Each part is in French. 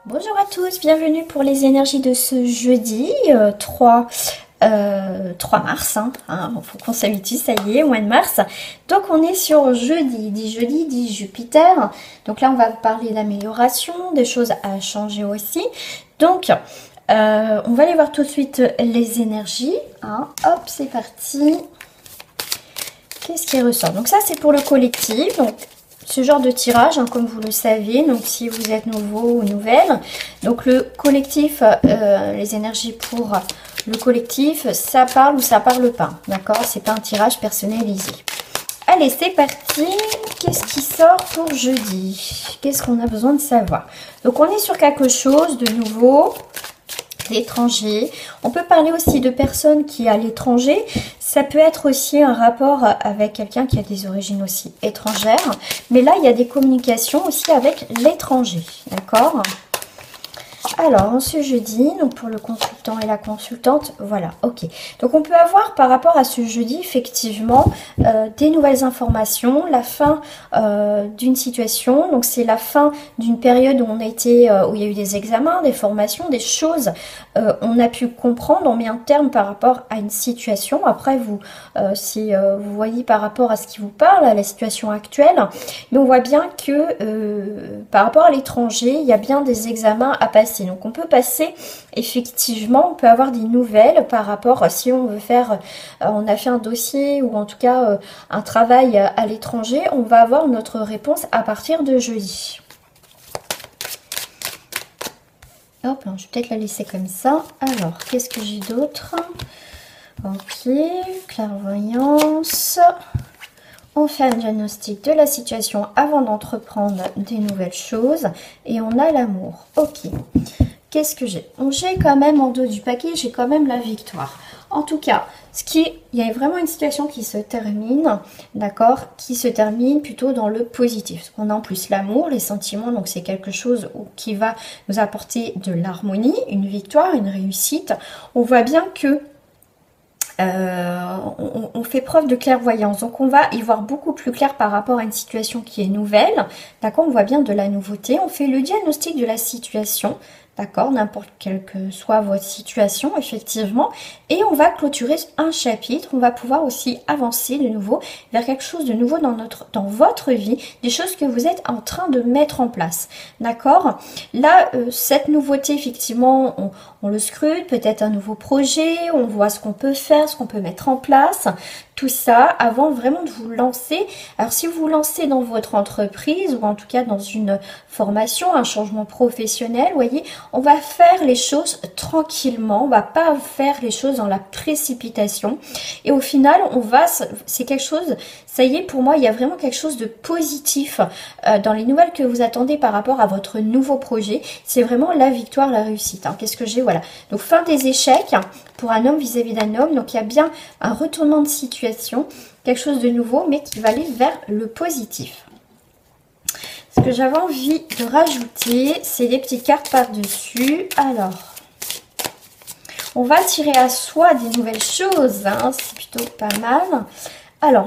Bonjour à tous, bienvenue pour les énergies de ce jeudi 3 mars. Faut qu'on s'habitue, ça y est, mois de mars. Donc on est sur jeudi, dit Jupiter. Donc là on va parler d'amélioration, des choses à changer aussi. Donc on va aller voir tout de suite les énergies. Hop, c'est parti. Qu'est-ce qui ressort? Donc ça c'est pour le collectif. Donc, ce genre de tirage, comme vous le savez, donc si vous êtes nouveau ou nouvelle, donc le collectif, les énergies pour le collectif, ça parle ou ça parle pas, d'accord? C'est pas un tirage personnalisé. Allez, c'est parti. Qu'est-ce qui sort pour jeudi? Qu'est-ce qu'on a besoin de savoir? Donc on est sur quelque chose de nouveau. L'étranger. On peut parler aussi de personnes qui sont à l'étranger. Ça peut être aussi un rapport avec quelqu'un qui a des origines aussi étrangères. Mais là, il y a des communications aussi avec l'étranger. D'accord ? Alors, ce jeudi, donc pour le consultant et la consultante, voilà, ok. Donc, on peut avoir par rapport à ce jeudi, effectivement, des nouvelles informations, la fin d'une situation. Donc, c'est la fin d'une période où on a été, où il y a eu des examens, des formations, des choses. On a pu comprendre, on met un terme par rapport à une situation. Après, vous, si vous voyez par rapport à ce qui vous parle, à la situation actuelle, mais on voit bien que par rapport à l'étranger, il y a bien des examens à passer. Donc on peut passer, effectivement, on peut avoir des nouvelles par rapport, si on veut faire, on a fait un dossier ou en tout cas un travail à l'étranger, on va avoir notre réponse à partir de jeudi. Hop, je vais peut-être la laisser comme ça. Alors, qu'est-ce que j'ai d'autre? Ok, clairvoyance. On fait un diagnostic de la situation avant d'entreprendre des nouvelles choses. Et on a l'amour. Ok. Qu'est-ce que j'ai? J'ai quand même en dos du paquet, j'ai quand même la victoire. En tout cas, il y a vraiment une situation qui se termine, d'accord? Qui se termine plutôt dans le positif. Parce qu'on a en plus l'amour, les sentiments, donc c'est quelque chose qui va nous apporter de l'harmonie, une victoire, une réussite. On voit bien que on fait preuve de clairvoyance, donc on va y voir beaucoup plus clair par rapport à une situation qui est nouvelle, d'accord, on voit bien de la nouveauté, on fait le diagnostic de la situation, d'accord, n'importe quelle que soit votre situation, effectivement, et on va clôturer un chapitre, on va pouvoir aussi avancer de nouveau vers quelque chose de nouveau dans votre vie, des choses que vous êtes en train de mettre en place, d'accord. Là, cette nouveauté, effectivement, on le scrute, peut-être un nouveau projet, on voit ce qu'on peut faire, ce qu'on peut mettre en place, tout ça avant vraiment de vous lancer. Alors si vous vous lancez dans votre entreprise ou en tout cas dans une formation, un changement professionnel, vous voyez, on va faire les choses tranquillement, on va pas faire les choses dans la précipitation et au final c'est quelque chose, ça y est, pour moi il y a vraiment quelque chose de positif dans les nouvelles que vous attendez par rapport à votre nouveau projet, c'est vraiment la victoire, la réussite. Qu'est-ce que j'ai? Voilà, donc fin des échecs pour un homme vis-à-vis d'un homme, donc il y a bien un retournement de situation, quelque chose de nouveau mais qui va aller vers le positif. Ce que j'avais envie de rajouter, c'est des petites cartes par-dessus. Alors, on va tirer à soi des nouvelles choses, c'est plutôt pas mal. Alors,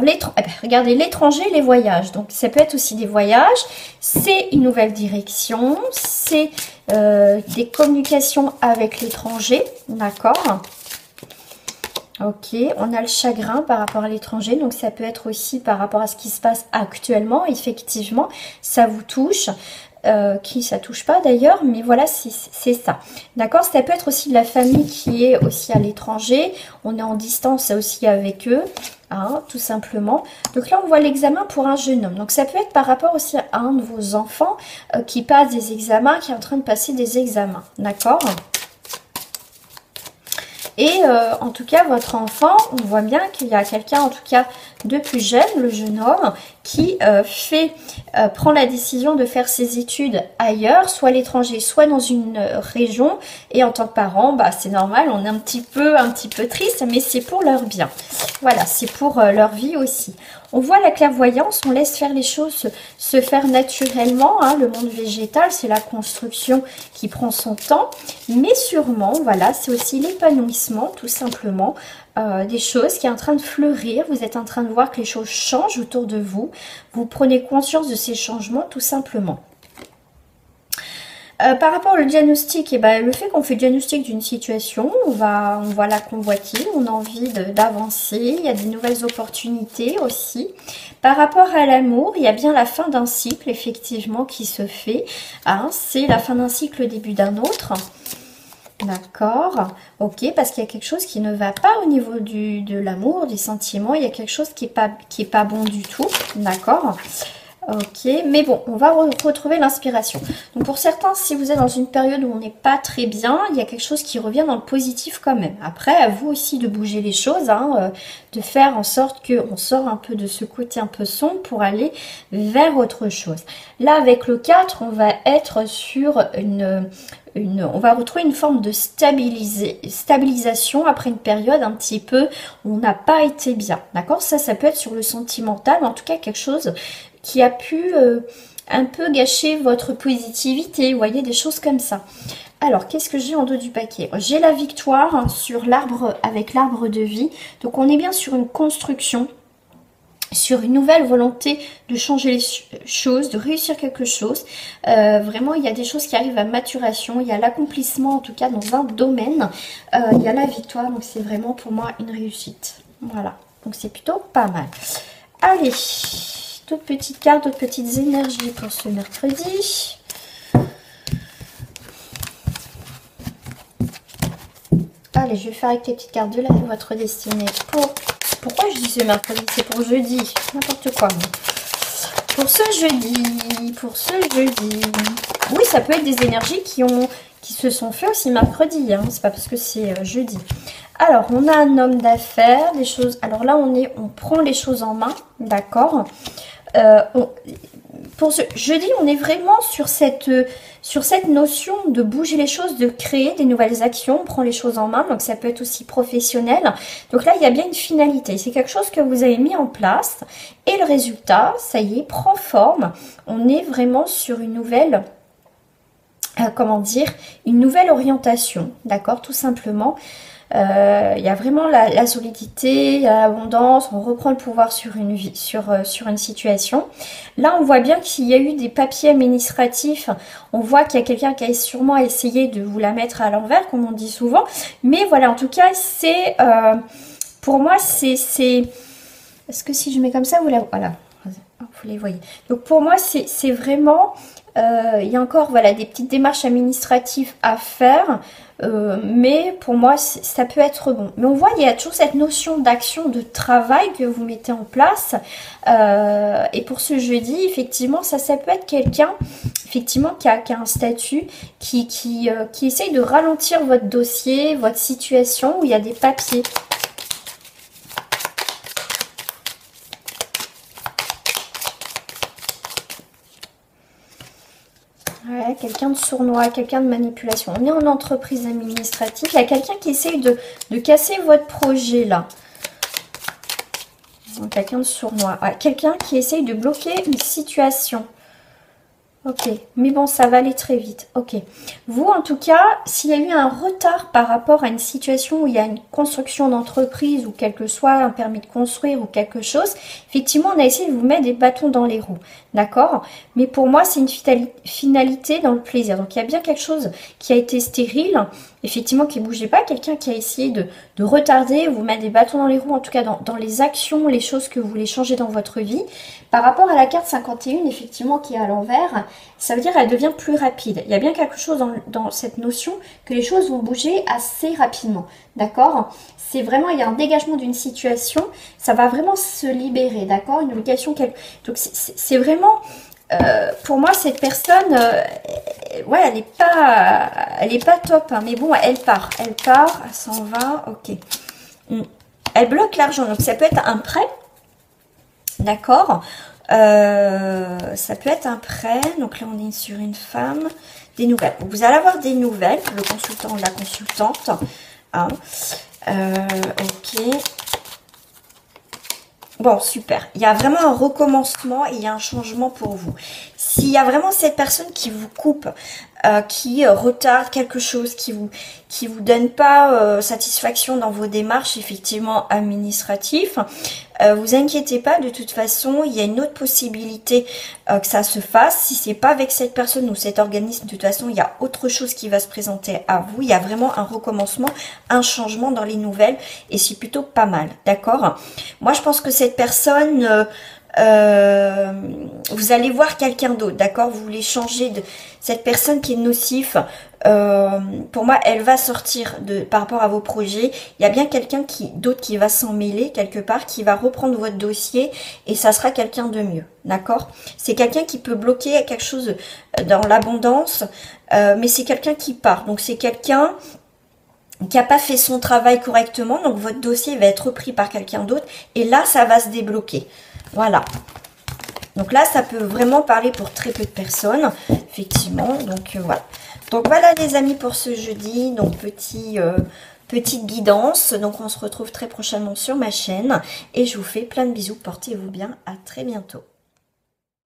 regardez, l'étranger, les voyages. Donc, ça peut être aussi des voyages. C'est une nouvelle direction. C'est des communications avec l'étranger. D'accord. Ok, on a le chagrin par rapport à l'étranger. Donc, ça peut être aussi par rapport à ce qui se passe actuellement. Effectivement, ça vous touche. Qui ça touche pas d'ailleurs, mais voilà, c'est ça. D'accord, ça peut être aussi de la famille qui est aussi à l'étranger. On est en distance aussi avec eux, tout simplement. Donc là, on voit l'examen pour un jeune homme. Donc ça peut être par rapport aussi à un de vos enfants qui passe des examens, qui est en train de passer des examens. D'accord. Et en tout cas, votre enfant, on voit bien qu'il y a quelqu'un, en tout cas, de plus jeune, le jeune homme, qui prend la décision de faire ses études ailleurs, soit à l'étranger, soit dans une région. Et en tant que parent, c'est normal, on est un petit peu triste, mais c'est pour leur bien. Voilà, c'est pour leur vie aussi. On voit la clairvoyance, on laisse faire les choses se faire naturellement. Le monde végétal, c'est la construction qui prend son temps. Mais sûrement, voilà, c'est aussi l'épanouissement, tout simplement. Des choses qui est en train de fleurir. Vous êtes en train de voir que les choses changent autour de vous. Vous prenez conscience de ces changements, tout simplement. Par rapport au diagnostic, eh ben, le fait qu'on fait le diagnostic d'une situation, on voit la convoitine, on a envie d'avancer, il y a des nouvelles opportunités aussi. Par rapport à l'amour, il y a bien la fin d'un cycle, effectivement, qui se fait. Hein, c'est la fin d'un cycle, le début d'un autre. D'accord, ok, parce qu'il y a quelque chose qui ne va pas au niveau de l'amour, des sentiments, il y a quelque chose qui est pas bon du tout, d'accord. Ok, mais bon, on va retrouver l'inspiration. Donc pour certains, si vous êtes dans une période où on n'est pas très bien, il y a quelque chose qui revient dans le positif quand même. Après, à vous aussi de bouger les choses, hein, de faire en sorte qu'on sort un peu de ce côté un peu sombre pour aller vers autre chose. Là, avec le 4, on va être sur on va retrouver une forme de stabilisation après une période un petit peu où on n'a pas été bien. D'accord? Ça peut être sur le sentimental, mais en tout cas quelque chose qui a pu un peu gâcher votre positivité, vous voyez, des choses comme ça. Alors, qu'est-ce que j'ai en dos du paquet? J'ai la victoire hein, sur l'arbre, avec l'arbre de vie. Donc, on est bien sur une construction, sur une nouvelle volonté de changer les choses, de réussir quelque chose. Vraiment, il y a des choses qui arrivent à maturation, il y a l'accomplissement, en tout cas, dans un domaine. Il y a la victoire, donc c'est vraiment pour moi une réussite. Voilà, donc c'est plutôt pas mal. Allez, d'autres petites cartes, d'autres petites énergies pour ce mercredi. Allez, je vais faire avec les petites cartes de votre destinée. Pourquoi je dis ce mercredi? C'est pour jeudi. N'importe quoi. Pour ce jeudi. Oui, ça peut être des énergies qui se sont fait aussi mercredi. Hein. C'est pas parce que c'est jeudi. Alors, on a un homme d'affaires, des choses. Alors là, on prend les choses en main, d'accord. Pour ce jeudi, on est vraiment sur cette notion de bouger les choses, de créer des nouvelles actions, on prend les choses en main, donc ça peut être aussi professionnel. Donc là, il y a bien une finalité, c'est quelque chose que vous avez mis en place et le résultat, ça y est, prend forme. On est vraiment sur une nouvelle, une nouvelle orientation, d'accord, tout simplement. Il y a vraiment la solidité, il y a l'abondance, on reprend le pouvoir sur une vie, sur une situation. Là, on voit bien qu'il y a eu des papiers administratifs. On voit qu'il y a quelqu'un qui a sûrement essayé de vous la mettre à l'envers, comme on dit souvent. Mais voilà, en tout cas, c'est pour moi, c'est. Est-ce que si je mets comme ça, voilà, vous les voyez. Donc pour moi, c'est vraiment. Il y a encore voilà des petites démarches administratives à faire. Mais pour moi, ça peut être bon. Mais on voit, il y a toujours cette notion d'action, de travail que vous mettez en place. Et pour ce jeudi, effectivement, ça peut être quelqu'un, effectivement, qui a un statut, qui essaye de ralentir votre dossier, votre situation, où il y a des papiers. Ouais, quelqu'un de sournois, quelqu'un de manipulation. On est en entreprise administrative. Il y a quelqu'un qui essaye de casser votre projet là. Quelqu'un de sournois. Ouais, quelqu'un qui essaye de bloquer une situation. Ok, mais bon, ça va aller très vite. Ok. Vous, en tout cas, s'il y a eu un retard par rapport à une situation où il y a une construction d'entreprise ou quel que soit un permis de construire ou quelque chose, effectivement, on a essayé de vous mettre des bâtons dans les roues. D'accord? Mais pour moi, c'est une finalité dans le plaisir. Donc, il y a bien quelque chose qui a été stérile, effectivement, qui ne bougeait pas. Quelqu'un qui a essayé de retarder, vous mettre des bâtons dans les roues, en tout cas dans les actions, les choses que vous voulez changer dans votre vie. Par rapport à la carte 51, effectivement, qui est à l'envers, ça veut dire qu'elle devient plus rapide. Il y a bien quelque chose dans cette notion que les choses vont bouger assez rapidement. D'accord? C'est vraiment, il y a un dégagement d'une situation, ça va vraiment se libérer, d'accord? Une obligation. Donc, c'est vraiment... pour moi, cette personne, ouais, elle est pas top, hein, mais bon, elle part, elle s'en va, ok. Elle bloque l'argent, donc ça peut être un prêt, d'accord. Ça peut être un prêt, donc là on est sur une femme, des nouvelles. Vous allez avoir des nouvelles, le consultant ou la consultante, hein. Ok. Bon, super. Il y a vraiment un recommencement et il y a un changement pour vous. s'il y a vraiment cette personne qui vous coupe, qui retarde quelque chose, qui vous donne pas satisfaction dans vos démarches effectivement administratives, vous inquiétez pas, de toute façon il y a une autre possibilité que ça se fasse. Si c'est pas avec cette personne ou cet organisme, de toute façon il y a autre chose qui va se présenter à vous. Il y a vraiment un recommencement, un changement dans les nouvelles et c'est plutôt pas mal, d'accord? Moi je pense que cette personne vous allez voir quelqu'un d'autre, d'accord? Vous voulez changer de cette personne qui est nocif. Pour moi, elle va sortir par rapport à vos projets. Il y a bien quelqu'un d'autre qui va s'en mêler quelque part, qui va reprendre votre dossier et ça sera quelqu'un de mieux, d'accord? C'est quelqu'un qui peut bloquer quelque chose dans l'abondance, mais c'est quelqu'un qui part. Donc c'est quelqu'un qui n'a pas fait son travail correctement, donc votre dossier va être repris par quelqu'un d'autre et là, ça va se débloquer. Voilà. Donc là, ça peut vraiment parler pour très peu de personnes, effectivement. Donc voilà. Donc voilà les amis pour ce jeudi. Donc petite guidance. Donc on se retrouve très prochainement sur ma chaîne. Et je vous fais plein de bisous. Portez-vous bien. À très bientôt.